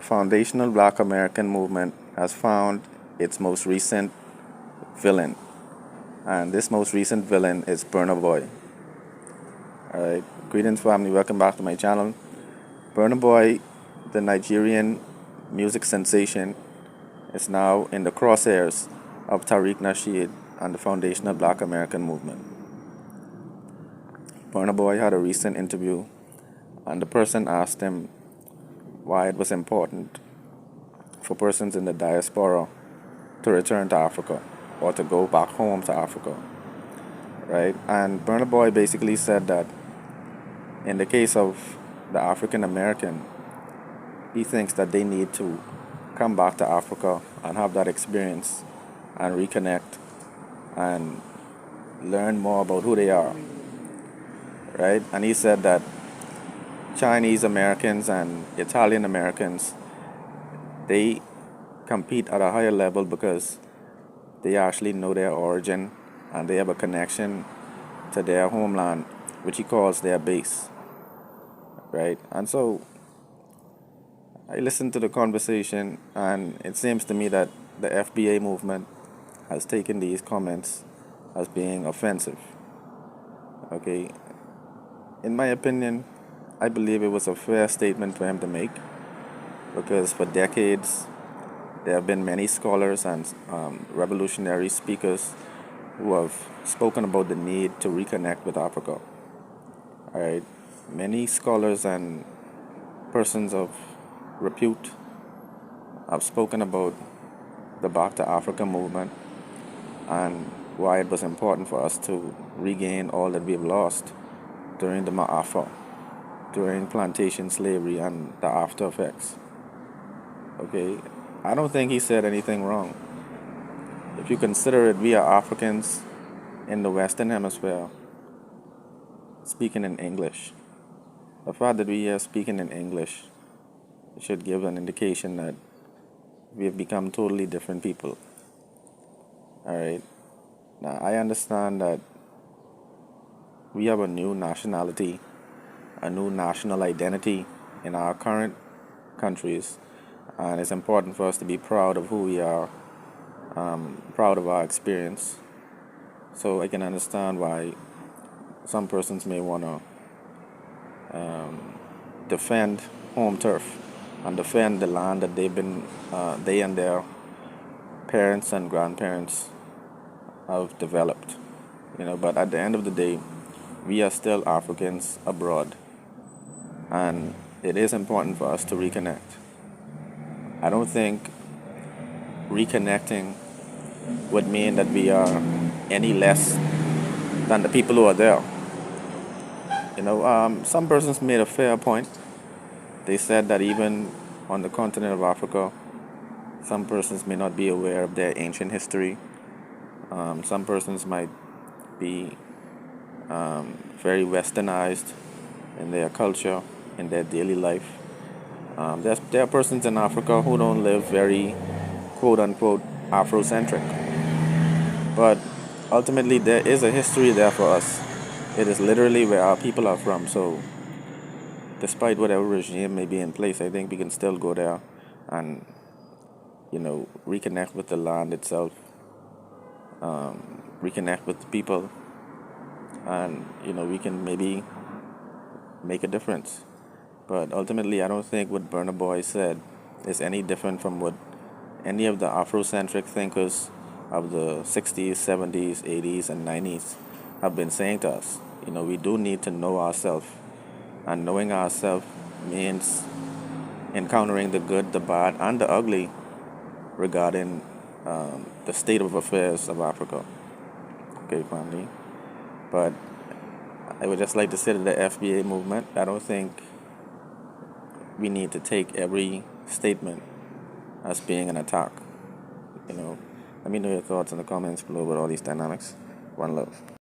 The foundational Black American movement has found its most recent villain, and this most recent villain is Burna Boy. Alright, greetings family, welcome back to my channel. Burna Boy, the Nigerian music sensation, is now in the crosshairs of Tariq Nasheed and the foundational Black American movement. Burna Boy had a recent interview, and the person asked him why it was important for persons in the diaspora to return to Africa or to go back home to Africa, right? And Burna Boy basically said that in the case of the African American, he thinks that they need to come back to Africa and have that experience and reconnect and learn more about who they are, right? And he said that Chinese Americans and Italian Americans, they compete at a higher level because they actually know their origin and they have a connection to their homeland, which he calls their base, right? And so I listened to the conversation, and it seems to me that the FBA movement has taken these comments as being offensive. Okay, in my opinion, I believe it was a fair statement for him to make, because for decades there have been many scholars and revolutionary speakers who have spoken about the need to reconnect with Africa. All right, many scholars and persons of repute have spoken about the Back to Africa movement and why it was important for us to regain all that we've lost during the Ma'afa, during plantation slavery and the after effects. Okay, I don't think he said anything wrong. If you consider it, we are Africans in the Western Hemisphere speaking in English. The fact that we are speaking in English should give an indication that we have become totally different people. Alright, now I understand that we have a new nationality, a new national identity in our current countries, and it's important for us to be proud of who we are, proud of our experience. So I can understand why some persons may want to defend home turf and defend the land that they and their parents and grandparents have developed. But at the end of the day, we are still Africans abroad, and it is important for us to reconnect. I don't think reconnecting would mean that we are any less than the people who are there. Some persons made a fair point. They said that even on the continent of Africa, some persons may not be aware of their ancient history. Some persons might be very westernized in their culture, in their daily life. There are persons in Africa who don't live very quote-unquote Afrocentric. But ultimately, there is a history there for us. It is literally where our people are from. So despite whatever regime may be in place, I think we can still go there and, reconnect with the land itself, reconnect with the people, and, we can maybe make a difference. But ultimately, I don't think what Burna Boy said is any different from what any of the Afrocentric thinkers of the 60s, 70s, 80s, and 90s have been saying to us. We do need to know ourselves. And knowing ourselves means encountering the good, the bad, and the ugly regarding the state of affairs of Africa. Okay, family. But I would just like to say to the FBA movement, I don't think we need to take every statement as being an attack. Let me know your thoughts in the comments below about all these dynamics. One love.